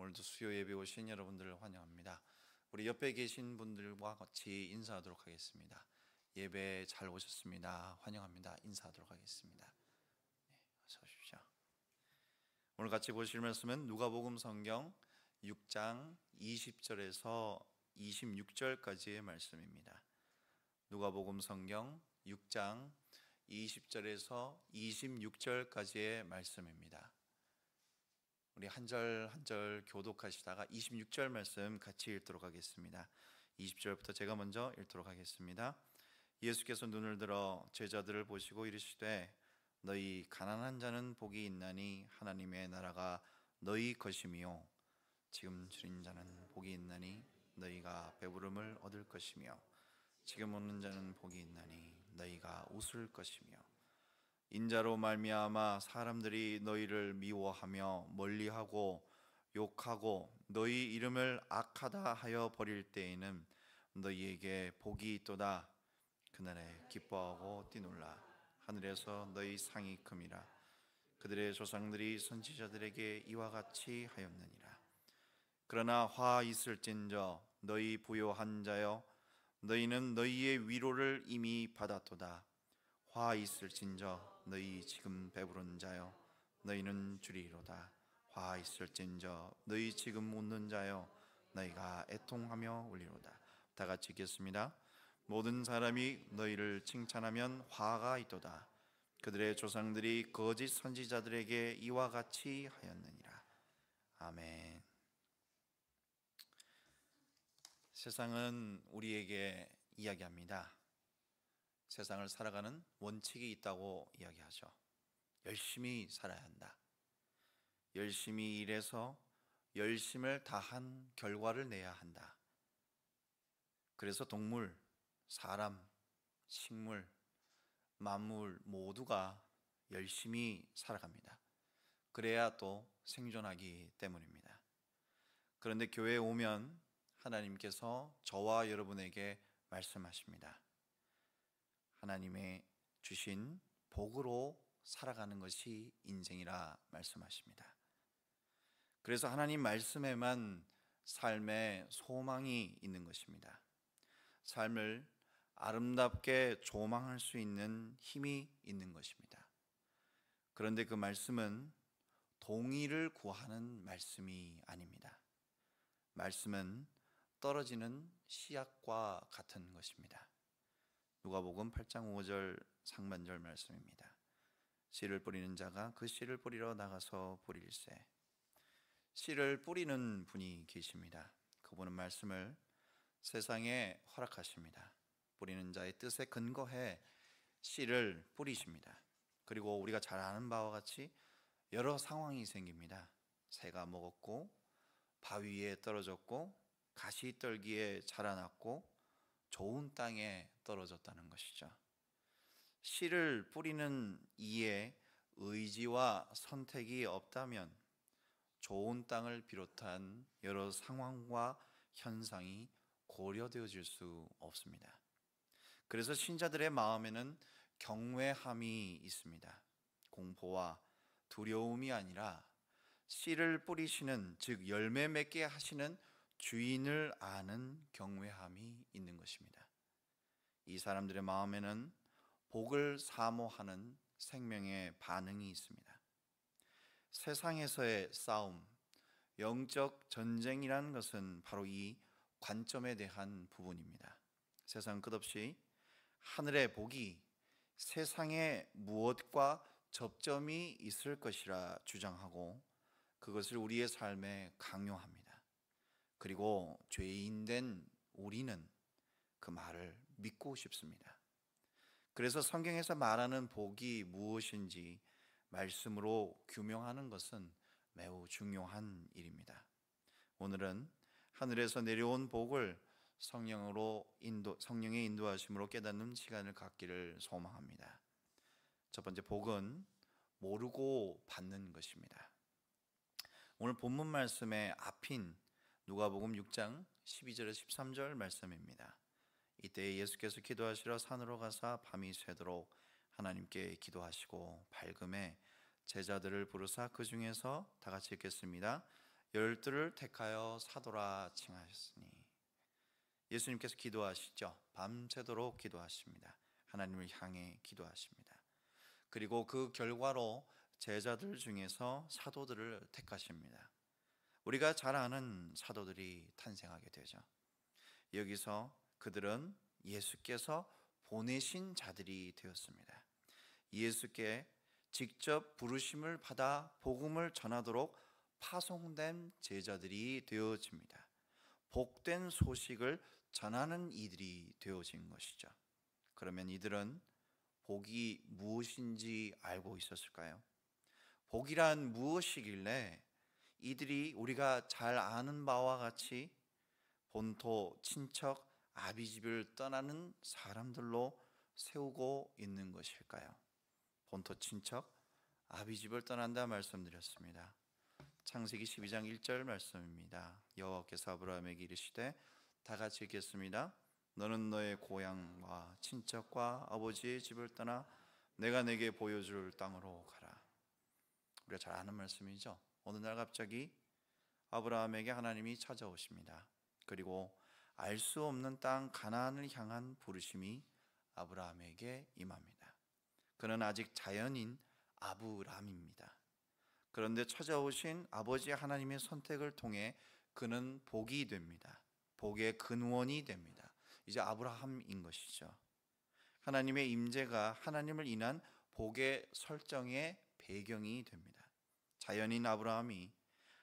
오늘도 수요 예배 오신 여러분들을 환영합니다. 우리 옆에 계신 분들과 같이 인사하도록 하겠습니다. 예배 잘 오셨습니다. 환영합니다. 인사하도록 하겠습니다. 어서 오십시오. 오늘 같이 보실 말씀은 누가복음 성경 6장 20절에서 26절까지의 말씀입니다. 누가복음 성경 6장 20절에서 26절까지의 말씀입니다. 우리 한 절 한 절 교독하시다가 26절 말씀 같이 읽도록 하겠습니다. 20절부터 제가 먼저 읽도록 하겠습니다. 예수께서 눈을 들어 제자들을 보시고 이르시되 너희 가난한 자는 복이 있나니 하나님의 나라가 너희 것이며 지금 줄인 자는 복이 있나니 너희가 배부름을 얻을 것이며 지금 웃는 자는 복이 있나니 너희가 웃을 것이며 인자로 말미암아 사람들이 너희를 미워하며 멀리하고 욕하고 너희 이름을 악하다 하여 버릴 때에는 너희에게 복이 있도다. 그날에 기뻐하고 뛰놀라. 하늘에서 너희 상이 큼이라. 그들의 조상들이 선지자들에게 이와 같이 하였느니라. 그러나 화 있을진저 너희 부요한 자여 너희는 너희의 위로를 이미 받았도다. 화 있을진저 너희 지금 배부른 자여 너희는 주리로다. 화 있을진저 너희 지금 웃는 자여 너희가 애통하며 울리로다. 다 같이 읽겠습니다. 모든 사람이 너희를 칭찬하면 화가 있도다. 그들의 조상들이 거짓 선지자들에게 이와 같이 하였느니라. 아멘. 세상은 우리에게 이야기합니다. 세상을 살아가는 원칙이 있다고 이야기하죠. 열심히 살아야 한다. 열심히 일해서 열심을 다한 결과를 내야 한다. 그래서 동물, 사람, 식물, 만물 모두가 열심히 살아갑니다. 그래야 또 생존하기 때문입니다. 그런데 교회에 오면 하나님께서 저와 여러분에게 말씀하십니다. 하나님의 주신 복으로 살아가는 것이 인생이라 말씀하십니다. 그래서 하나님 말씀에만 삶의 소망이 있는 것입니다. 삶을 아름답게 조망할 수 있는 힘이 있는 것입니다. 그런데 그 말씀은 동의를 구하는 말씀이 아닙니다. 말씀은 떨어지는 씨앗과 같은 것입니다. 누가복음 8장 5절 상반절 말씀입니다. 씨를 뿌리는 자가 그 씨를 뿌리러 나가서 뿌릴새. 씨를 뿌리는 분이 계십니다. 그분은 말씀을 세상에 허락하십니다. 뿌리는 자의 뜻에 근거해 씨를 뿌리십니다. 그리고 우리가 잘 아는 바와 같이 여러 상황이 생깁니다. 새가 먹었고 바위 위에 떨어졌고 가시떨기에 자라났고 좋은 땅에 떨어졌다는 것이죠. 씨를 뿌리는 이에 의지와 선택이 없다면 좋은 땅을 비롯한 여러 상황과 현상이 고려되어질 수 없습니다. 그래서 신자들의 마음에는 경외함이 있습니다. 공포와 두려움이 아니라 씨를 뿌리시는, 즉 열매 맺게 하시는 주인을 아는 경외함이 있는 것입니다. 이 사람들의 마음에는 복을 사모하는 생명의 반응이 있습니다. 세상에서의 싸움, 영적 전쟁이라는 것은 바로 이 관점에 대한 부분입니다. 세상은 끝없이 하늘의 복이 세상에 무엇과 접점이 있을 것이라 주장하고 그것을 우리의 삶에 강요합니다. 그리고 죄인된 우리는 그 말을 믿고 싶습니다. 그래서 성경에서 말하는 복이 무엇인지 말씀으로 규명하는 것은 매우 중요한 일입니다. 오늘은 하늘에서 내려온 복을 성령의 인도하심으로 깨닫는 시간을 갖기를 소망합니다. 첫 번째 복은 모르고 받는 것입니다. 오늘 본문 말씀의 앞인 누가복음 6장 12절에서 13절 말씀입니다. 이때 예수께서 기도하시러 산으로 가사 밤이 새도록 하나님께 기도하시고 밝음에 제자들을 부르사 그 중에서 다 같이 읽겠습니다. 열두를 택하여 사도라 칭하셨으니. 예수님께서 기도하시죠. 밤새도록 기도하십니다. 하나님을 향해 기도하십니다. 그리고 그 결과로 제자들 중에서 사도들을 택하십니다. 우리가 잘 아는 사도들이 탄생하게 되죠. 여기서 그들은 예수께서 보내신 자들이 되었습니다. 예수께 직접 부르심을 받아 복음을 전하도록 파송된 제자들이 되어집니다. 복된 소식을 전하는 이들이 되어진 것이죠. 그러면 이들은 복이 무엇인지 알고 있었을까요? 복이란 무엇이길래 이들이 우리가 잘 아는 바와 같이 본토, 친척, 아비집을 떠나는 사람들로 세우고 있는 것일까요? 본토, 친척, 아비집을 떠난다 말씀드렸습니다. 창세기 12장 1절 말씀입니다. 여호와께서 아브라함에게 이르시되 다 같이 읽겠습니다. 너는 너의 고향과 친척과 아버지의 집을 떠나 내가 내게 보여줄 땅으로 가라. 우리가 잘 아는 말씀이죠. 어느 날 갑자기 아브라함에게 하나님이 찾아오십니다. 그리고 알 수 없는 땅 가나안을 향한 부르심이 아브라함에게 임합니다. 그는 아직 자연인 아브람입니다. 그런데 찾아오신 아버지 하나님의 선택을 통해 그는 복이 됩니다. 복의 근원이 됩니다. 이제 아브라함인 것이죠. 하나님의 임재가 하나님을 인한 복의 설정의 배경이 됩니다. 자연인 아브라함이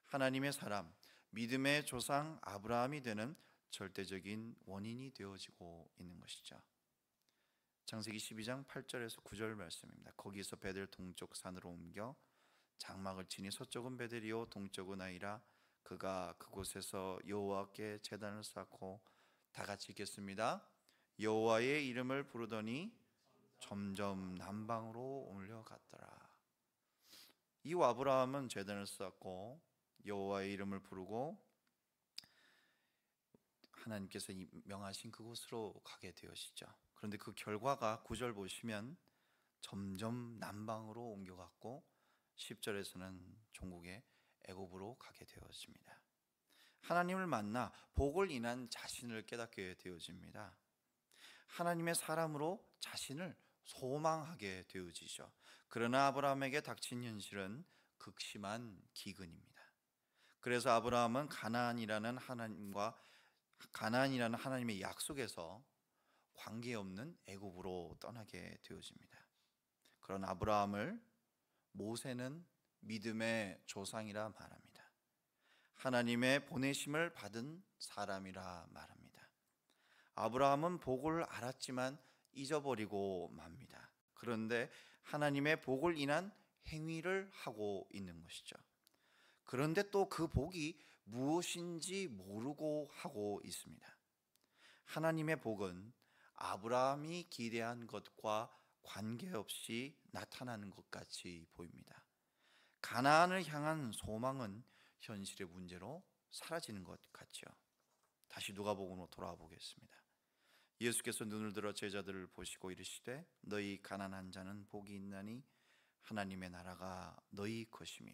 하나님의 사람, 믿음의 조상 아브라함이 되는 절대적인 원인이 되어지고 있는 것이죠. 창세기 12장 8절에서 9절 말씀입니다. 거기서 베델 동쪽 산으로 옮겨 장막을 치니 서쪽은 베델이요 동쪽은 아이라. 그가 그곳에서 여호와께 제단을 쌓고, 다 같이 읽겠습니다. 여호와의 이름을 부르더니 점점 남방으로 옮겨갔더라. 이 아브라함은 제단을 쌓고 여호와의 이름을 부르고 하나님께서 명하신 그곳으로 가게 되어지죠. 그런데 그 결과가 9절 보시면 점점 남방으로 옮겨갔고 10절에서는 종국의 애굽으로 가게 되어집니다. 하나님을 만나 복을 인한 자신을 깨닫게 되어집니다. 하나님의 사람으로 자신을 소망하게 되어지죠. 그러나 아브라함에게 닥친 현실은 극심한 기근입니다. 그래서 아브라함은 가나안이라는 하나님의 약속에서 관계없는 애굽으로 떠나게 되어집니다. 그런 아브라함을 모세는 믿음의 조상이라 말합니다. 하나님의 보내심을 받은 사람이라 말합니다. 아브라함은 복을 알았지만 잊어버리고 맙니다. 그런데 하나님의 복을 인한 행위를 하고 있는 것이죠. 그런데 또 그 복이 무엇인지 모르고 하고 있습니다. 하나님의 복은 아브라함이 기대한 것과 관계없이 나타나는 것 같이 보입니다. 가나안을 향한 소망은 현실의 문제로 사라지는 것 같죠. 다시 누가복음으로 돌아와 보겠습니다. 예수께서 눈을 들어 제자들을 보시고 이르시되 너희 가난한 자는 복이 있나니 하나님의 나라가 너희 것이며.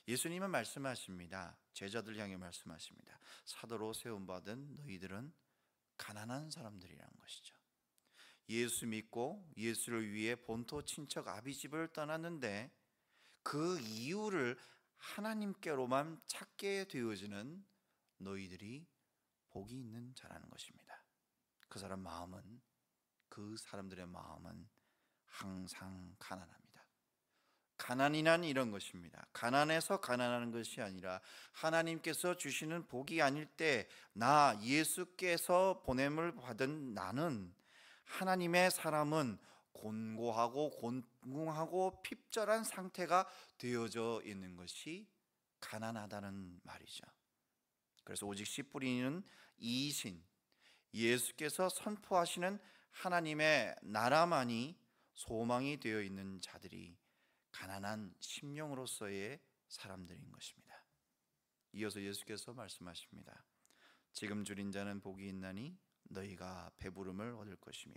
예수님은 말씀하십니다. 제자들 향해 말씀하십니다. 사도로 세움받은 너희들은 가난한 사람들이라는 것이죠. 예수 믿고 예수를 위해 본토 친척 아비집을 떠났는데 그 이유를 하나님께로만 찾게 되어지는 너희들이 복이 있는 자라는 것입니다. 그 사람들의 마음은 항상 가난합니다. 가난이란 이런 것입니다. 가난해서 가난하는 것이 아니라 하나님께서 주시는 복이 아닐 때 나 예수께서 보냄을 받은 나는, 하나님의 사람은 곤고하고 곤궁하고 핍절한 상태가 되어져 있는 것이 가난하다는 말이죠. 그래서 오직 씨 뿌리는 이이신 예수께서 선포하시는 하나님의 나라만이 소망이 되어 있는 자들이 가난한 심령으로서의 사람들인 것입니다. 이어서 예수께서 말씀하십니다. 지금 줄인 자는 복이 있나니 너희가 배부름을 얻을 것이며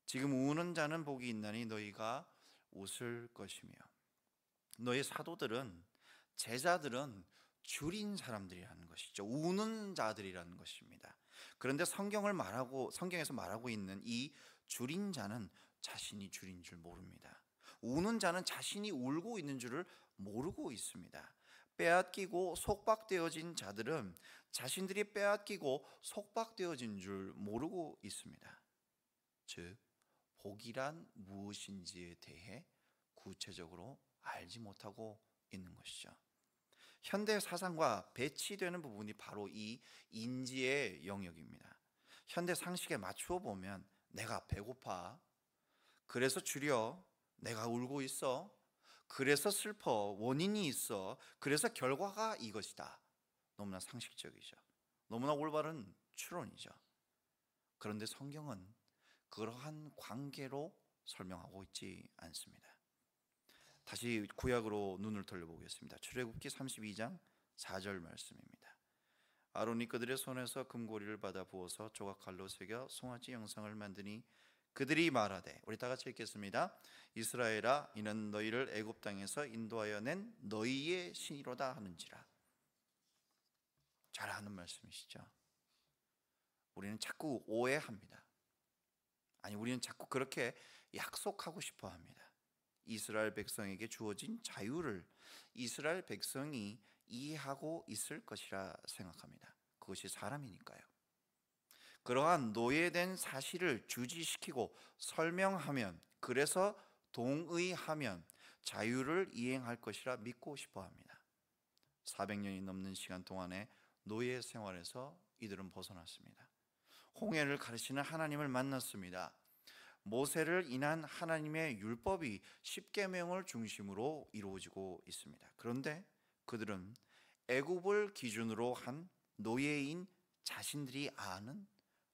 지금 우는 자는 복이 있나니 너희가 웃을 것이며 너희 사도들은 제자들은 줄인 사람들이라는 것이죠. 우는 자들이라는 것입니다. 그런데 성경에서 말하고 있는 이 줄인 자는 자신이 줄인 줄 모릅니다. 우는 자는 자신이 울고 있는 줄을 모르고 있습니다. 빼앗기고 속박되어진 자들은 자신들이 빼앗기고 속박되어진 줄 모르고 있습니다. 즉, 복이란 무엇인지에 대해 구체적으로 알지 못하고 있는 것이죠. 현대 사상과 배치되는 부분이 바로 이 인지의 영역입니다. 현대 상식에 맞추어 보면 내가 배고파, 그래서 줄여, 내가 울고 있어, 그래서 슬퍼, 원인이 있어, 그래서 결과가 이것이다. 너무나 상식적이죠. 너무나 올바른 추론이죠. 그런데 성경은 그러한 관계로 설명하고 있지 않습니다. 다시 구약으로 눈을 돌려보겠습니다. 출애굽기 32장 4절 말씀입니다. 아론이 그들의 손에서 금고리를 받아 부어서 조각칼로 새겨 송아지 형상을 만드니 그들이 말하되, 우리 다 같이 읽겠습니다. 이스라엘아, 이는 너희를 애굽 땅에서 인도하여 낸 너희의 신이로다 하는지라. 잘 아는 말씀이시죠. 우리는 자꾸 오해합니다. 아니, 우리는 자꾸 그렇게 약속하고 싶어 합니다. 이스라엘 백성에게 주어진 자유를 이스라엘 백성이 이해하고 있을 것이라 생각합니다. 그것이 사람이니까요. 그러한 노예된 사실을 주지시키고 설명하면, 그래서 동의하면 자유를 이행할 것이라 믿고 싶어 합니다. 400년이 넘는 시간 동안에 노예 생활에서 이들은 벗어났습니다. 홍해를 가르치는 하나님을 만났습니다. 모세를 인한 하나님의 율법이 십계명을 중심으로 이루어지고 있습니다. 그런데 그들은 애굽을 기준으로 한 노예인 자신들이 아는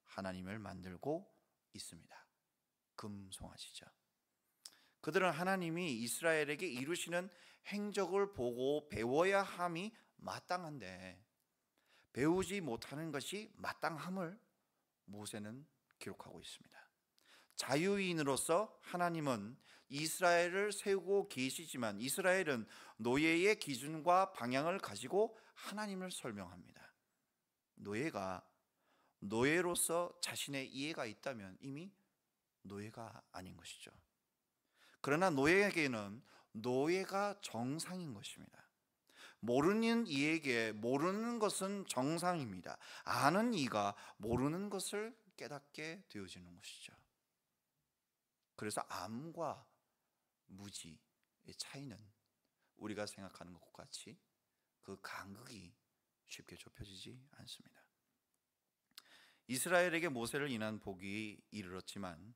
하나님을 만들고 있습니다. 금송아지죠. 그들은 하나님이 이스라엘에게 이루시는 행적을 보고 배워야 함이 마땅한데 배우지 못하는 것이 마땅함을 모세는 기록하고 있습니다. 자유인으로서 하나님은 이스라엘을 세우고 계시지만 이스라엘은 노예의 기준과 방향을 가지고 하나님을 설명합니다. 노예가 노예로서 자신의 이해가 있다면 이미 노예가 아닌 것이죠. 그러나 노예에게는 노예가 정상인 것입니다. 모르는 이에게 모르는 것은 정상입니다. 아는 이가 모르는 것을 깨닫게 되어지는 것이죠. 그래서 암과 무지의 차이는 우리가 생각하는 것과 같이 그 간극이 쉽게 좁혀지지 않습니다. 이스라엘에게 모세를 인한 복이 이르렀지만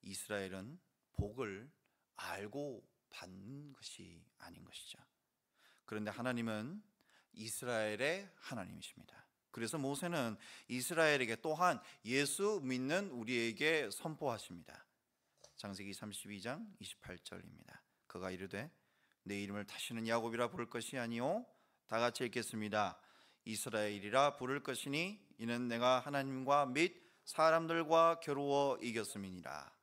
이스라엘은 복을 알고 받는 것이 아닌 것이죠. 그런데 하나님은 이스라엘의 하나님이십니다. 그래서 모세는 이스라엘에게 또한 예수 믿는 우리에게 선포하십니다. 창세기 32장 28절입니다. 그가 이르되 내 이름을 다시는 야곱이라 부를 것이 아니요 다 같이 읽겠습니다. 이스라엘이라 부를 것이니 이는 내가 하나님과 및 사람들과 겨루어 이겼음이니라.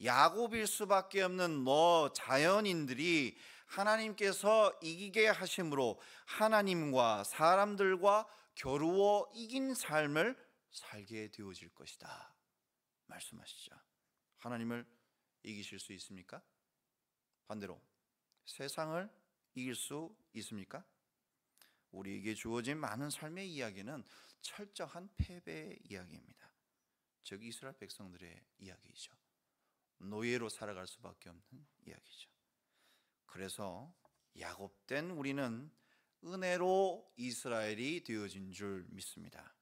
야곱일 수밖에 없는 너 자연인들이 하나님께서 이기게 하심으로 하나님과 사람들과 겨루어 이긴 삶을 살게 되어질 것이다 말씀하시죠. 하나님을 이기실 수 있습니까? 반대로 세상을 이길 수 있습니까? 우리에게 주어진 많은 삶의 이야기는 철저한 패배의 이야기입니다. 즉 이스라엘 백성들의 이야기이죠. 노예로 살아갈 수밖에 없는 이야기죠. 그래서 야곱된 우리는 은혜로 이스라엘이 되어진 줄 믿습니다.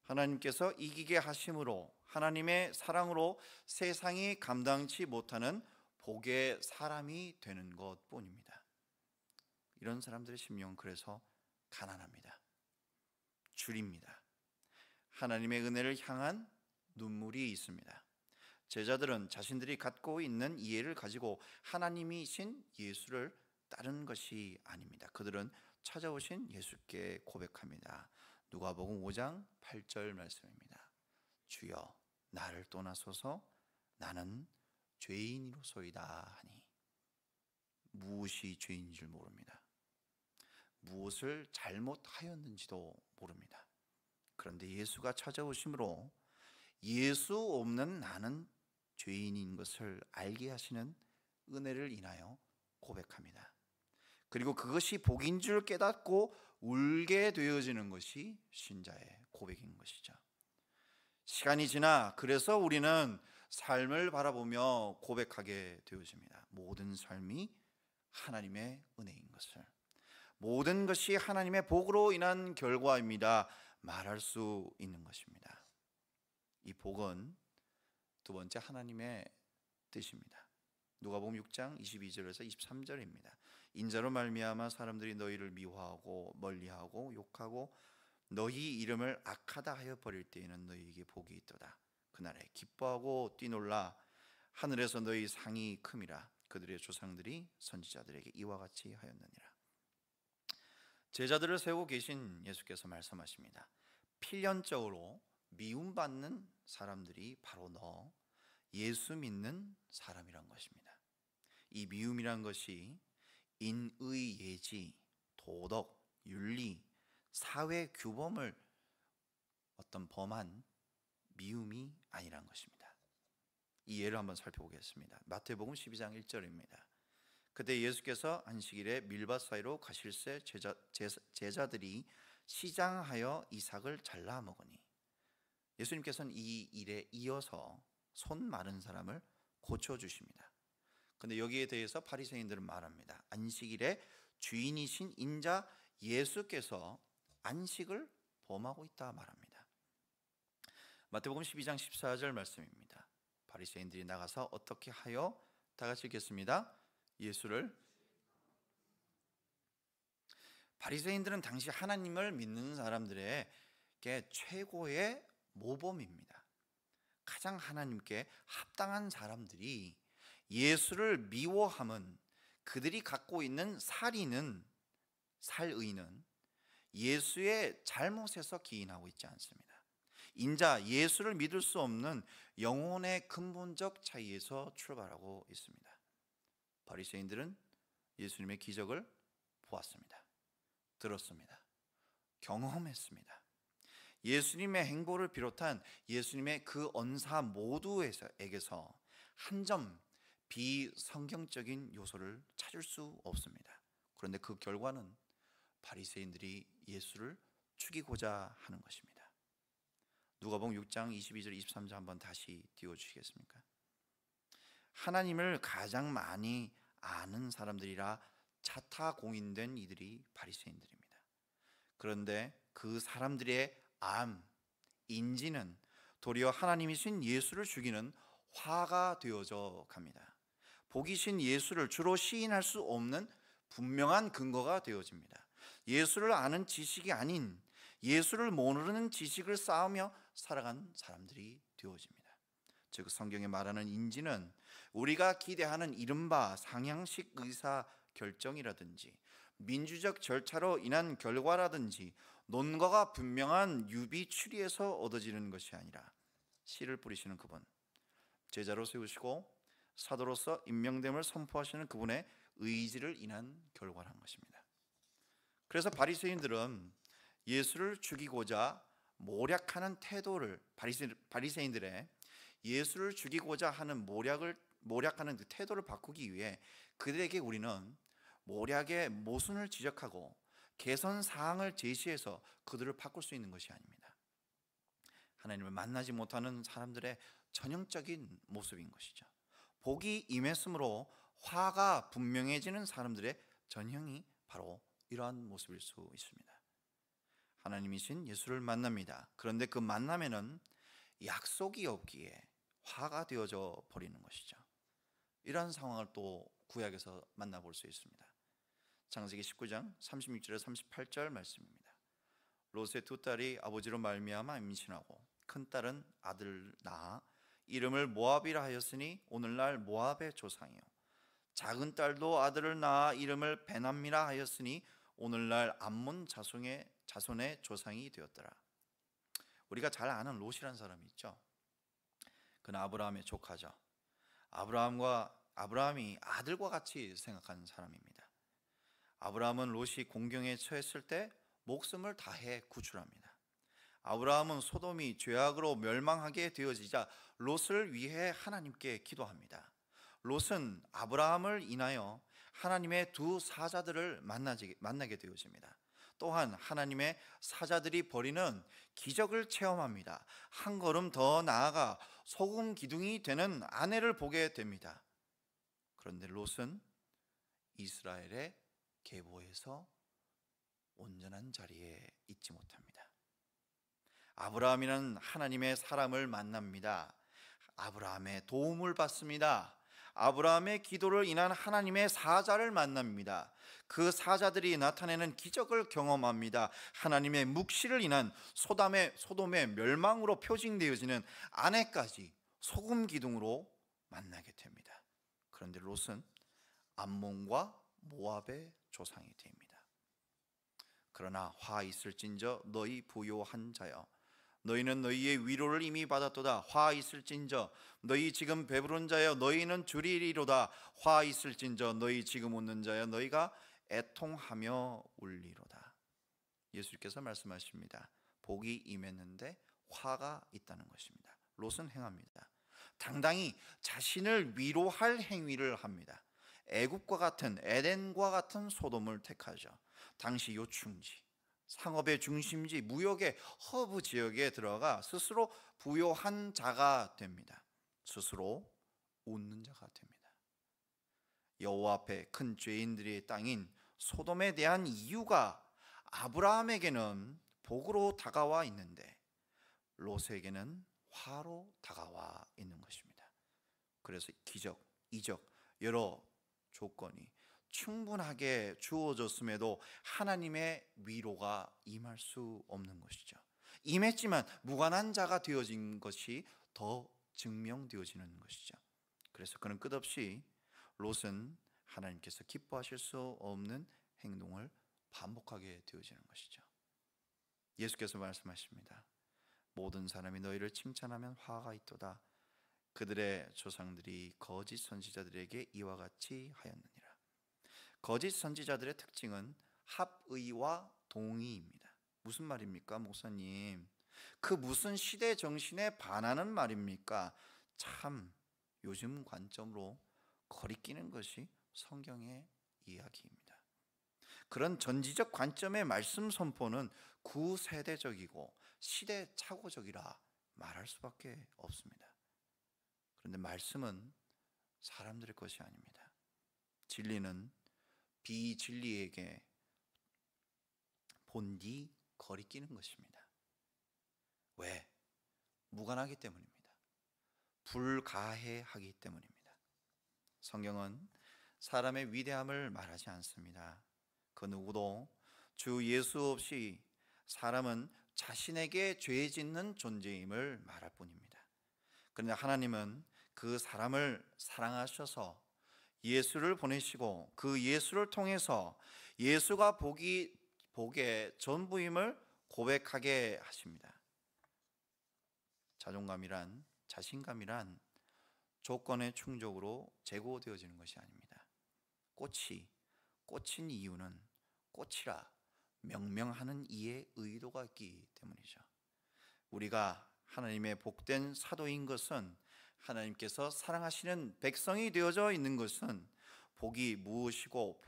하나님께서 이기게 하심으로 하나님의 사랑으로 세상이 감당치 못하는 복의 사람이 되는 것뿐입니다. 이런 사람들의 심령은 그래서 가난합니다. 줄입니다. 하나님의 은혜를 향한 눈물이 있습니다. 제자들은 자신들이 갖고 있는 이해를 가지고 하나님이신 예수를 따르는 것이 아닙니다. 그들은 찾아오신 예수께 고백합니다. 누가복음 5장 8절 말씀입니다. 주여 나를 떠나소서 나는 죄인이로소이다 하니. 무엇이 죄인인 줄 모릅니다. 무엇을 잘못하였는지도 모릅니다. 그런데 예수가 찾아오심으로 예수 없는 나는 죄인인 것을 알게 하시는 은혜를 인하여 고백합니다. 그리고 그것이 복인 줄 깨닫고 울게 되어지는 것이 신자의 고백인 것이죠. 시간이 지나 그래서 우리는 삶을 바라보며 고백하게 되어집니다. 모든 삶이 하나님의 은혜인 것을, 모든 것이 하나님의 복으로 인한 결과입니다 말할 수 있는 것입니다. 이 복은 두 번째 하나님의 뜻입니다. 누가복음 6장 22절에서 23절입니다. 인자로 말미암아 사람들이 너희를 미워하고 멀리하고 욕하고 너희 이름을 악하다 하여 버릴 때에는 너희에게 복이 있도다. 그날에 기뻐하고 뛰놀라. 하늘에서 너희 상이 큼이라. 그들의 조상들이 선지자들에게 이와 같이 하였느니라. 제자들을 세우고 계신 예수께서 말씀하십니다. 필연적으로 미움받는 사람들이 바로 너, 예수 믿는 사람이란 것입니다. 이 미움이란 것이 인의 예지, 도덕, 윤리, 사회 규범을 어떤 범한 미움이 아니란 것입니다. 이 예를 한번 살펴보겠습니다. 마태복음 12장 1절입니다. 그때 예수께서 안식일에 밀밭 사이로 가실새 제자들이 시장하여 이삭을 잘라 먹으니, 예수님께서는 이 일에 이어서 손 마른 사람을 고쳐주십니다. 그런데 여기에 대해서 바리새인들은 말합니다. 안식일에 주인이신 인자 예수께서 안식을 범하고 있다 말합니다. 마태복음 12장 14절 말씀입니다. 바리새인들이 나가서 어떻게 하여, 다 같이 읽겠습니다. 바리새인들은 당시 하나님을 믿는 사람들에게 최고의 모범입니다. 가장 하나님께 합당한 사람들이 예수를 미워함은 그들이 갖고 있는 살의는 예수의 잘못에서 기인하고 있지 않습니다. 인자 예수를 믿을 수 없는 영혼의 근본적 차이에서 출발하고 있습니다. 바리새인들은 예수님의 기적을 보았습니다. 들었습니다. 경험했습니다. 예수님의 행보를 비롯한 예수님의 그 언사 모두에게서 한 점 비성경적인 요소를 찾을 수 없습니다. 그런데 그 결과는 바리새인들이 예수를 죽이고자 하는 것입니다. 누가복음 6장 22절 23절 한번 다시 띄워주시겠습니까? 하나님을 가장 많이 아는 사람들이라 자타공인된 이들이 바리새인들입니다. 그런데 그 사람들의 인지는 도리어 하나님이신 예수를 죽이는 화가 되어져 갑니다. 복이신 예수를 주로 시인할 수 없는 분명한 근거가 되어집니다. 예수를 아는 지식이 아닌 예수를 모르는 지식을 쌓으며 살아간 사람들이 되어집니다. 즉 성경에 말하는 인지는 우리가 기대하는 이른바 상향식 의사 결정이라든지 민주적 절차로 인한 결과라든지 논거가 분명한 유비 추리에서 얻어지는 것이 아니라 씨를 뿌리시는 그분, 제자로 세우시고 사도로서 임명됨을 선포하시는 그분의 의지를 인한 결과라는 것입니다. 그래서 바리새인들은 예수를 죽이고자 모략하는 태도를, 바리새인들의 예수를 죽이고자 하는 모략하는 그 태도를 바꾸기 위해 그들에게 우리는 모략의 모순을 지적하고 개선 사항을 제시해서 그들을 바꿀 수 있는 것이 아닙니다. 하나님을 만나지 못하는 사람들의 전형적인 모습인 것이죠. 복이 임했으므로 화가 분명해지는 사람들의 전형이 바로 이러한 모습일 수 있습니다. 하나님이신 예수를 만납니다. 그런데 그 만남에는 약속이 없기에 화가 되어져 버리는 것이죠. 이러한 상황을 또 구약에서 만나볼 수 있습니다. 창세기 19장 36절에서 38절 말씀입니다. 롯의 두 딸이 아버지로 말미암아 임신하고 큰 딸은 아들을 낳아 이름을 모압이라 하였으니 오늘날 모압의 조상이요, 작은 딸도 아들을 낳아 이름을 베남미라 하였으니 오늘날 암몬 자손의 조상이 되었더라. 우리가 잘 아는 롯이라는 사람이 있죠. 그는 아브라함의 조카죠. 아브라함과 아브라함이 아들과 같이 생각하는 사람입니다. 아브라함은 롯이 공경에 처했을 때 목숨을 다해 구출합니다. 아브라함은 소돔이 죄악으로 멸망하게 되어지자 롯을 위해 하나님께 기도합니다. 롯은 아브라함을 인하여 하나님의 두 사자들을 만나게 되어집니다. 또한 하나님의 사자들이 벌이는 기적을 체험합니다. 한 걸음 더 나아가 소금 기둥이 되는 아내를 보게 됩니다. 그런데 롯은 이스라엘의 계보에서 온전한 자리에 있지 못합니다. 아브라함이는 하나님의 사람을 만납니다. 아브라함의 도움을 받습니다. 아브라함의 기도를 인한 하나님의 사자를 만납니다. 그 사자들이 나타내는 기적을 경험합니다. 하나님의 묵시를 인한 소돔의 멸망으로 표징되어지는 아내까지 소금 기둥으로 만나게 됩니다. 그런데 롯은 암몬과 모압의 조상이 됩니다. 그러나 화 있을진저 너희 부요한 자여, 너희는 너희의 위로를 이미 받았도다. 화 있을진저 너희 지금 배부른 자여, 너희는 줄이리로다. 화 있을진저 너희 지금 웃는 자여, 너희가 애통하며 울리로다. 예수께서 말씀하십니다. 복이 임했는데 화가 있다는 것입니다. 롯은 행합니다. 당당히 자신을 위로할 행위를 합니다. 애굽과 같은 에덴과 같은 소돔을 택하죠. 당시 요충지, 상업의 중심지, 무역의 허브 지역에 들어가 스스로 부요한 자가 됩니다. 스스로 웃는 자가 됩니다. 여호와 앞에 큰 죄인들의 땅인 소돔에 대한 이유가 아브라함에게는 복으로 다가와 있는데 롯에게는 화로 다가와 있는 것입니다. 그래서 기적, 이적, 여러 조건이 충분하게 주어졌음에도 하나님의 위로가 임할 수 없는 것이죠. 임했지만 무관한 자가 되어진 것이 더 증명되어지는 것이죠. 그래서 그는 끝없이 롯은 하나님께서 기뻐하실 수 없는 행동을 반복하게 되어지는 것이죠. 예수께서 말씀하십니다. 모든 사람이 너희를 칭찬하면 화가 있도다. 그들의 조상들이 거짓 선지자들에게 이와 같이 하였느니라. 거짓 선지자들의 특징은 합의와 동의입니다. 무슨 말입니까, 목사님? 그 무슨 시대 정신에 반하는 말입니까? 참 요즘 관점으로 거리끼는 것이 성경의 이야기입니다. 그런 전지적 관점의 말씀 선포는 구세대적이고 시대착오적이라 말할 수밖에 없습니다. 그런데 말씀은 사람들의 것이 아닙니다. 진리는 비진리에게 본디 거리끼는 것입니다. 왜? 무관하기 때문입니다. 불가해하기 때문입니다. 성경은 사람의 위대함을 말하지 않습니다. 그 누구도 주 예수 없이 사람은 자신에게 죄 짓는 존재임을 말할 뿐입니다. 그런데 하나님은 그 사람을 사랑하셔서 예수를 보내시고 그 예수를 통해서 예수가 복의 전부임을 고백하게 하십니다. 자신감이란 조건의 충족으로 제고되어지는 것이 아닙니다. 꽃이 꽃인 이유는 꽃이라 명명하는 이의 의도가 있기 때문이죠. 우리가 하나님의 복된 사도인 것은, 하나님께서 사랑하시는 백성이 되어져 있는 것은 복이 무엇이고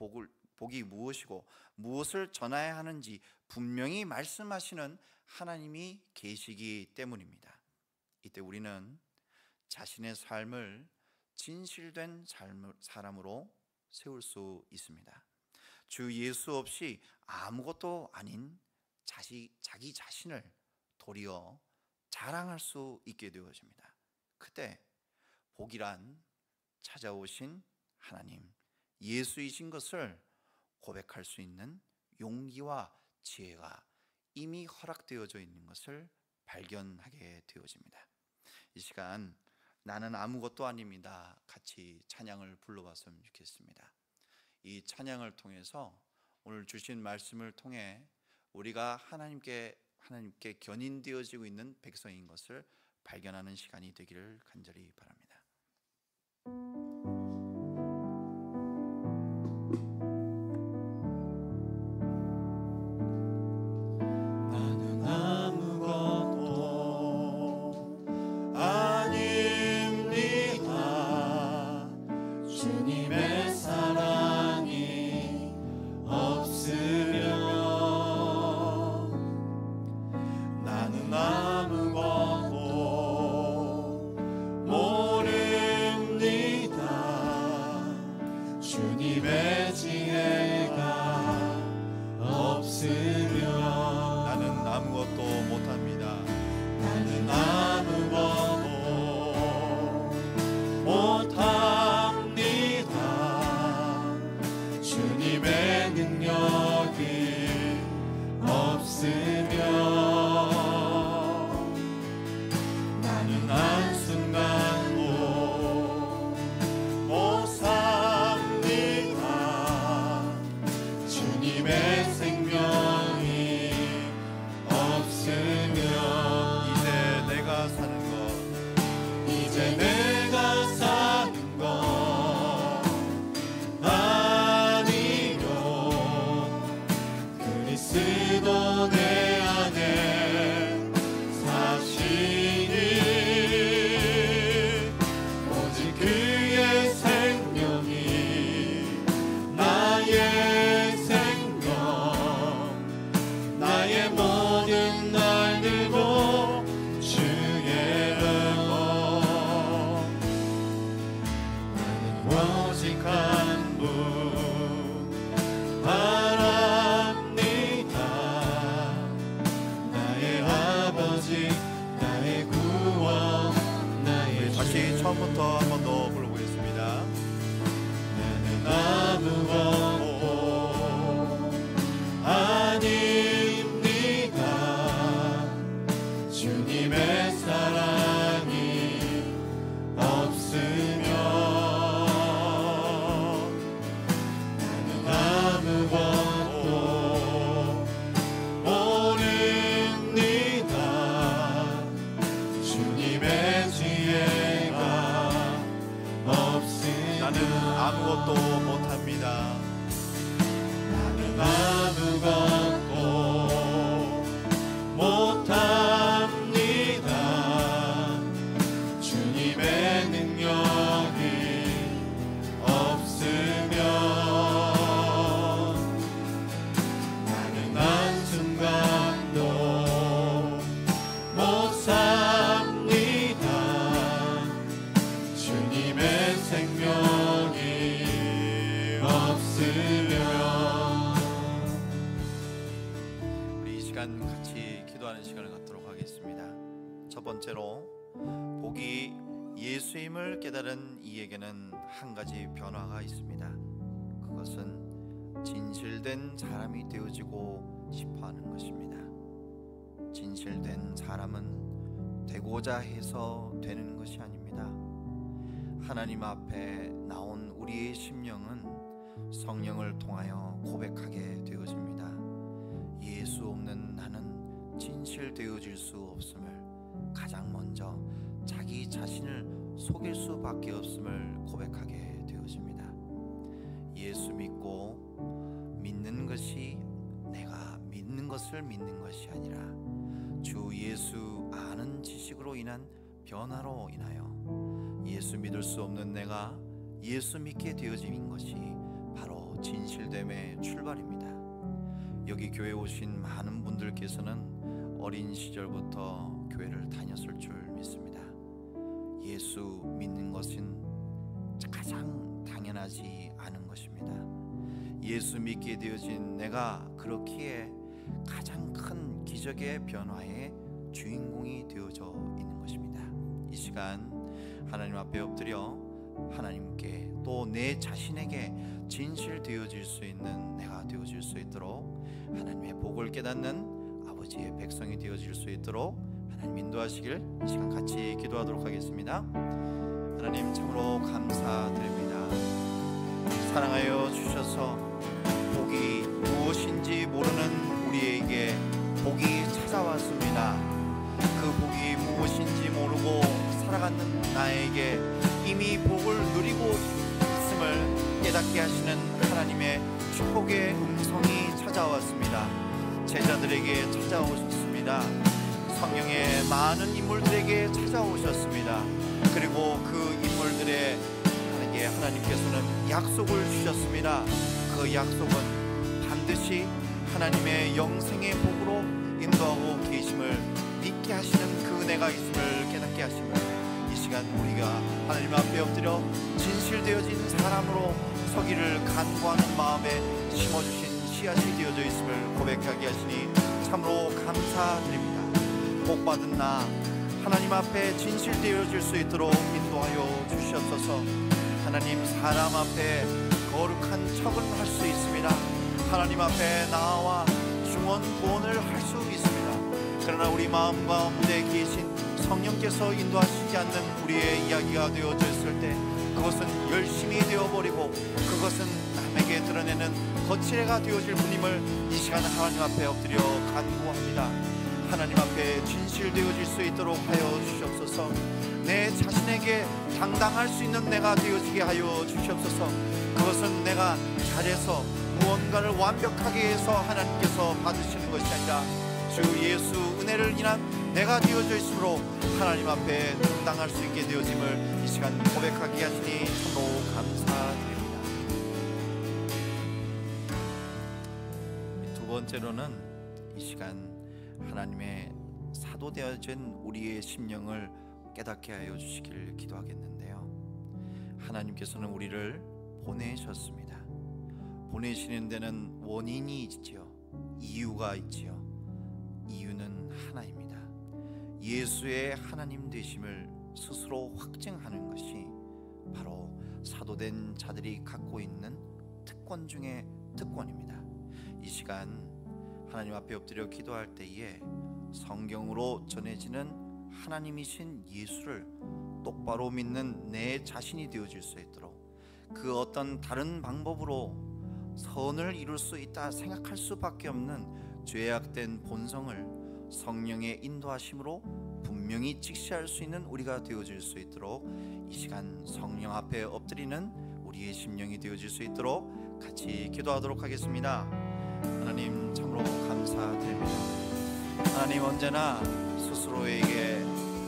무엇을 전해야 하는지 분명히 말씀하시는 하나님이 계시기 때문입니다. 이때 우리는 자신의 삶을 진실된 사람으로 세울 수 있습니다. 주 예수 없이 아무것도 아닌 자기 자신을 도리어 자랑할 수 있게 되어집니다. 그때 복이란 찾아오신 하나님, 예수이신 것을 고백할 수 있는 용기와 지혜가 이미 허락되어져 있는 것을 발견하게 되어집니다. 이 시간 나는 아무것도 아닙니다. 같이 찬양을 불러봤으면 좋겠습니다. 이 찬양을 통해서 오늘 주신 말씀을 통해 우리가 하나님께 견인되어지고 있는 백성인 것을 발견하는 시간이 되기를 간절히 바랍니다. 주님의 생명이 없으면 이제 내가 사는 것 이제 내가 사는 것 아니요 그리스도 내 안에 사시니 오직 그의 생명이 나의 생명 나의 모든 날 들고 주의 오직 한 분 바랍니다 나의 아버지 나의 구원 나의 다시 처음부터 한 번 더 불러보겠습니다. 나는 아무것도 아닙니다 주님의 사랑이 없으면 아무것도 모릅니다 주님의 지혜가 없으면 나는 아무것도 못합니다. 나는 아무것도 못합니다 주님의 능력이 없으면 나는 한순간도 못 삽니다 주님의 생명이 없으면 우리 이 시간 같이 기도하는 시간을 갖도록 하겠습니다. 첫 번째로 복이 예수임을 깨달은 이에게는 한 가지 변화가 있습니다. 그것은 진실된 사람이 되어지고 싶어하는 것입니다. 진실된 사람은 되고자 해서 되는 것이 아닙니다. 하나님 앞에 나온 우리의 심령은 성령을 통하여 고백하게 되어집니다. 예수 없는 나는 진실되어질 수 없음을 가장 먼저 자기 자신을 속일 수밖에 없음을 고백하게 되어집니다. 예수 믿고 믿는 것이 내가 믿는 것을 믿는 것이 아니라 주 예수 아는 지식으로 인한 변화로 인하여 예수 믿을 수 없는 내가 예수 믿게 되어진 것이 바로 진실됨의 출발입니다. 여기 교회에 오신 많은 분들께서는 어린 시절부터 교회를 다녔을 줄 믿습니다. 예수 믿는 것은 가장 당연하지 않은 것입니다. 예수 믿게 되어진 내가 그렇기에 가장 큰 기적의 변화의 주인공이 되어져 있는 것입니다. 이 시간 하나님 앞에 엎드려 하나님께 또 내 자신에게 진실되어질 수 있는 내가 되어질 수 있도록 하나님의 복을 깨닫는 아버지의 백성이 되어질 수 있도록 하나님 인도하시길 이 시간 같이 기도하도록 하겠습니다. 하나님 참으로 감사드립니다. 사랑하여 주셔서 복이 무엇인지 모르는 우리에게 복이 찾아왔습니다. 그 복이 무엇인지 모르고 살아가는 나에게 이미 복을 누리고 있음을 깨닫게 하시는 하나님의 축복의 음성이 찾아왔습니다. 제자들에게 찾아오셨습니다. 성령의 많은 인물들에게 찾아오셨습니다. 그리고 그 인물들의 하나님께서는 약속을 주셨습니다. 그 약속은 반드시 하나님의 영생의 복으로 인도하고 계심을 믿게 하시는 그 은혜가 있음을 깨닫게 하심을 이 시간 우리가 하나님 앞에 엎드려 진실되어진 사람으로 서기를 간구하는 마음에 심어주신 씨앗이 되어져 있음을 고백하게 하시니 참으로 감사드립니다. 복받은 나 하나님 앞에 진실되어질 수 있도록 인도하여 주시옵소서. 하나님 사람 앞에 거룩한 척은 할 수 있습니다. 하나님 앞에 나와 중언 부언을 할 수 있습니다. 그러나 우리 마음 가운데 계신 성령께서 인도하시지 않는 우리의 이야기가 되어졌을 때 그것은 열심히 되어버리고 그것은 남에게 드러내는 거칠애가 되어질 분임을 이 시간 하나님 앞에 엎드려 간구합니다. 하나님 앞에 진실되어질 수 있도록 하여 주시옵소서. 내 자신에게 당당할 수 있는 내가 되어지게 하여 주시옵소서. 그것은 내가 잘해서 무언가를 완벽하게 해서 하나님께서 받으시는 것이 아니라 주 예수 은혜를 인한 내가 되어져 있으므로 하나님 앞에 당당할 수 있게 되어짐을 이 시간 고백하게 하시니 참으로 감사드립니다. 두 번째로는 이 시간 하나님의 사도 되어진 우리의 심령을 깨닫게 하여 주시길 기도하겠는데요, 하나님께서는 우리를 보내셨습니다. 보내시는 데는 원인이 있지요, 이유가 있지요. 이유는 하나입니다. 예수의 하나님 되심을 스스로 확증하는 것이 바로 사도된 자들이 갖고 있는 특권 중에 특권입니다. 이 시간 하나님 앞에 엎드려 기도할 때에 성경으로 전해지는 하나님이신 예수를 똑바로 믿는 내 자신이 되어질 수 있도록, 그 어떤 다른 방법으로 선을 이룰 수 있다 생각할 수밖에 없는 죄악된 본성을 성령의 인도하심으로 분명히 직시할 수 있는 우리가 되어질 수 있도록 이 시간 성령 앞에 엎드리는 우리의 심령이 되어질 수 있도록 같이 기도하도록 하겠습니다. 하나님 참으로 감사드립니다. 하나님 언제나 스스로에게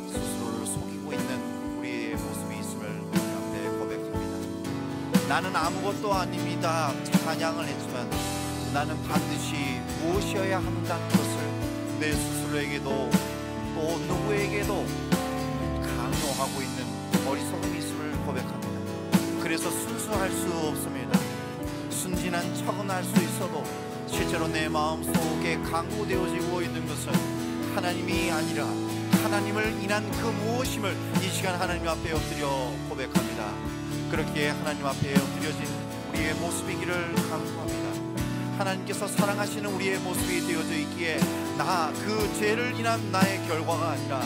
스스로를 속이고 있는 우리의 모습이 있음을 하나님 앞에 고백합니다. 나는 아무것도 아닙니다 찬양을 했지만 나는 반드시 무엇이어야 한다는 것을 내 스스로에게도 또 누구에게도 강요하고 있는 어리석음이 있음을 고백합니다. 그래서 순수할 수 없습니다. 순진한 척은 할 수 있어도 실제로 내 마음속에 강구되어지고 있는 것은 하나님이 아니라 하나님을 인한 그 무엇임을 이 시간 하나님 앞에 엎드려 고백합니다. 그렇게 하나님 앞에 엎드려진 우리의 모습이기를 간구합니다. 하나님께서 사랑하시는 우리의 모습이 되어져 있기에 나 그 죄를 인한 나의 결과가 아니라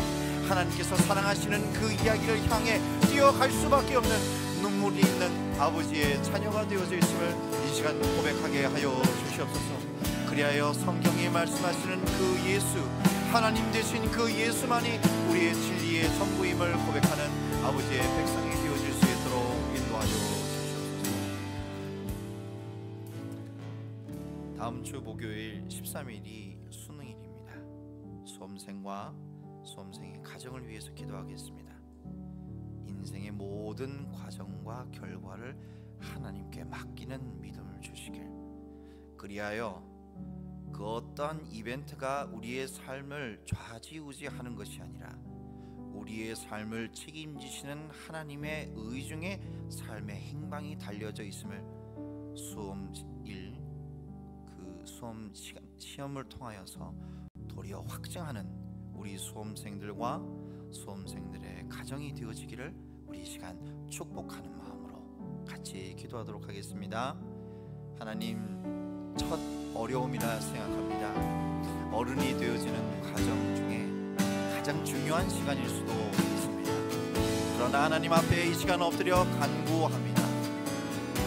하나님께서 사랑하시는 그 이야기를 향해 뛰어갈 수밖에 없는 눈물이 있는 아버지의 자녀가 되어져 있음을 이 시간 고백하게 하여 주시옵소서. 그리하여 성경이 말씀하시는 그 예수, 하나님 되신 그 예수만이 우리의 진리의 전부임을 고백하는 아버지의 백성이 되어질 수 있도록 인도하여 주시옵소서. 다음 주 목요일 13일이 수능일입니다. 수험생과 수험생의 가정을 위해서 기도하겠습니다. 인생의 모든 과정과 결과를 하나님께 맡기는 믿음을 주시길, 그리하여 그 어떤 이벤트가 우리의 삶을 좌지우지하는 것이 아니라 우리의 삶을 책임지시는 하나님의 의중의 삶의 행방이 달려져 있음을 수험일 그 수험 시험을 통하여서 도리어 확증하는 우리 수험생들과 수험생들의 가정이 되어지기를 우리 이 시간 축복하는 마음으로 같이 기도하도록 하겠습니다. 하나님, 첫 어려움이라 생각합니다. 어른이 되어지는 과정 중에 가장 중요한 시간일 수도 있습니다. 그러나 하나님 앞에 이 시간 엎드려 간구합니다.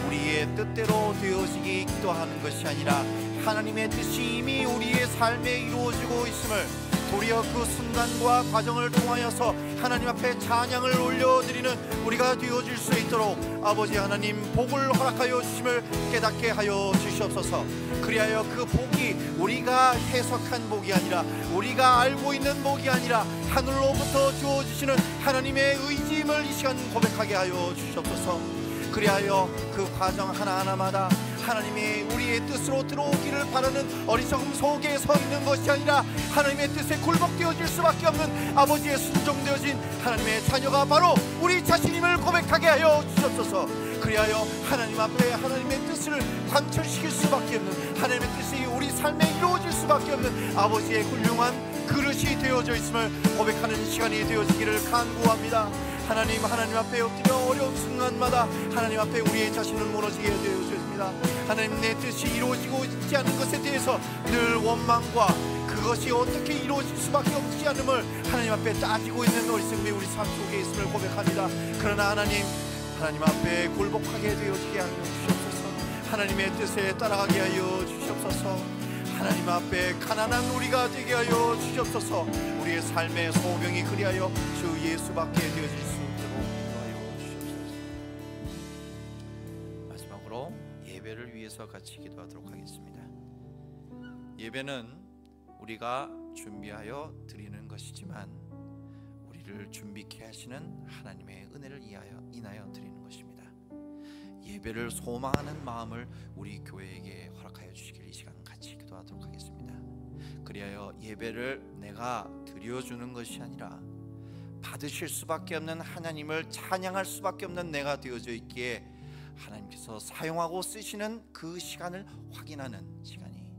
우리의 뜻대로 되어지기 기도하는 것이 아니라 하나님의 뜻이 이미 우리의 삶에 이루어지고 있음을, 도리어 그 순간과 과정을 통하여서 하나님 앞에 찬양을 올려드리는 우리가 되어질 수 있도록 아버지 하나님 복을 허락하여 주심을 깨닫게 하여 주시옵소서. 그리하여 그 복이 우리가 해석한 복이 아니라 우리가 알고 있는 복이 아니라 하늘로부터 주어지시는 하나님의 의지임을 이 시간 고백하게 하여 주시옵소서. 그리하여 그 과정 하나하나마다 하나님이 우리의 뜻으로 들어오기를 바라는 어리석음 속에 서 있는 것이 아니라 하나님의 뜻에 굴복되어질 수밖에 없는 아버지의 순종되어진 하나님의 자녀가 바로 우리 자신임을 고백하게 하여 주시옵소서. 그리하여 하나님 앞에 하나님의 뜻을 관철시킬 수밖에 없는, 하나님의 뜻이 우리 삶에 이루어질 수밖에 없는 아버지의 훌륭한 그릇이 되어져 있음을 고백하는 시간이 되어지기를 간구합니다. 하나님 앞에 엎드려 어려운 순간마다 하나님 앞에 우리의 자신을 무너지게 되어주십니다. 하나님, 내 뜻이 이루어지고 있지 않은 것에 대해서 늘 원망과 그것이 어떻게 이루어질 수밖에 없지 않음을 하나님 앞에 따지고 있는 어리석음이 우리 삶 속에 있음을 고백합니다. 그러나 하나님 앞에 굴복하게 되어지게 하여 주시옵소서. 하나님의 뜻에 따라가게 하여 주시옵소서. 하나님 앞에 가난한 우리가 되게 하여 주시옵소서. 우리의 삶의 소명이 그리하여 주 예수밖에 되어질 수 있도록 도와여 주시옵소서. 마지막으로 예배를 위해서 같이 기도하도록 하겠습니다. 예배는 우리가 준비하여 드리는 것이지만 우리를 준비케 하시는 하나님의 은혜를 인하여 드리는 것입니다. 예배를 소망하는 마음을 우리 교회에게 허락하여 주시길 이 시간 같이 기도하도록 하겠습니다. 그리하여 예배를 내가 드려주는 것이 아니라 받으실 수밖에 없는 하나님을 찬양할 수밖에 없는 내가 되어져 있기에 하나님께서 사용하고 쓰시는 그 시간을 확인하는 시간이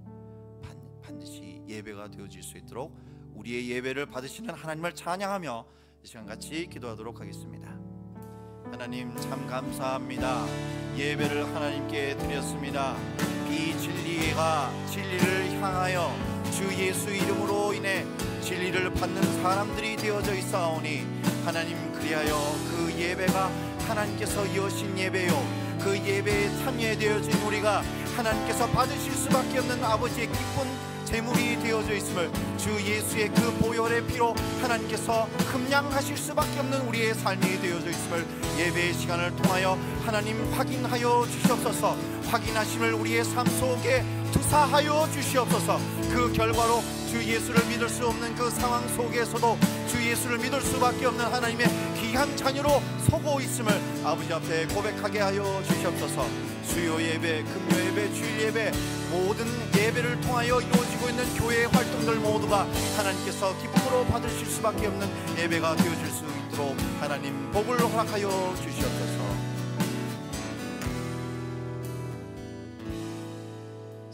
반드시 예배가 되어질 수 있도록 우리의 예배를 받으시는 하나님을 찬양하며 이 시간 같이 기도하도록 하겠습니다. 하나님 참 감사합니다. 예배를 하나님께 드렸습니다. 이 진리를 향하여 주 예수 이름으로 인해 진리를 받는 사람들이 되어져 있사오니 하나님 그리하여 그 예배가 하나님께서 여신 예배요 그 예배에 참여되어진 우리가 하나님께서 받으실 수밖에 없는 아버지의 기쁜 제물이 되어져 있음을 주 예수의 그 보혈의 피로 하나님께서 흠양하실 수밖에 없는 우리의 삶이 되어져 있음을 예배의 시간을 통하여 하나님 확인하여 주시옵소서. 확인하심을 우리의 삶 속에 투사하여 주시옵소서. 그 결과로 주 예수를 믿을 수 없는 그 상황 속에서도 주 예수를 믿을 수밖에 없는 하나님의 귀한 자녀로 서고 있음을 아버지 앞에 고백하게 하여 주시옵소서. 수요 예배, 금요 예배, 주일 예배 모든 예배를 통하여 이루어지고 있는 교회의 활동들 모두가 하나님께서 기쁨으로 받으실 수밖에 없는 예배가 되어질 수 있도록 하나님 복을 허락하여 주시옵소서.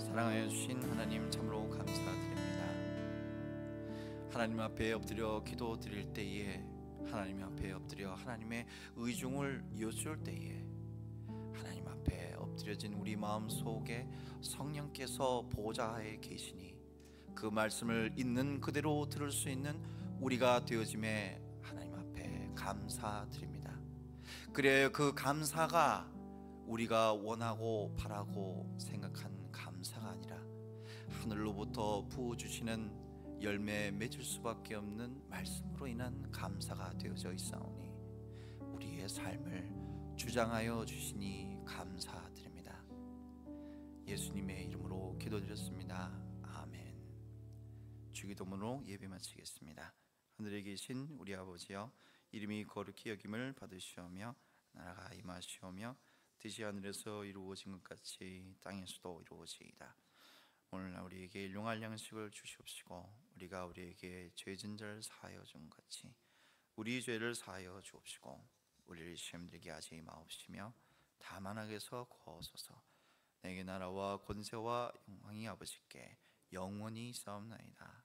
사랑하여 주신 하나님 참으로 감사드립니다. 하나님 앞에 엎드려 기도 드릴 때에 하나님 앞에 엎드려 하나님의 의중을 여쭐 때에 하나님 앞에 엎드려진 우리 마음 속에 성령께서 보좌에 계시니 그 말씀을 있는 그대로 들을 수 있는 우리가 되어짐에 하나님 앞에 감사드립니다. 그래야 그 감사가 우리가 원하고 바라고 생각한 감사가 아니라 하늘로부터 부어주시는 열매 맺을 수밖에 없는 말씀으로 인한 감사가 되어져 있사오니 우리의 삶을 주장하여 주시니 감사드립니다. 예수님의 이름으로 기도드렸습니다. 아멘. 주기도문으로 예배 마치겠습니다. 하늘에 계신 우리 아버지여, 이름이 거룩히 여김을 받으시오며 나라가 임하시오며 뜻이 하늘에서 이루어진 것 같이 땅에서도 이루어지이다. 오늘 우리에게 일용할 양식을 주시옵시고 우리가 우리에게 죄진 자를 사하여 준 같이 우리 죄를 사하여 주옵시고 우리를 시험 들게 하지 마옵시며 다만 악에서 구하옵소서. 내게 나라와 권세와 영광이 아버지께 영원히 있사옵나이다.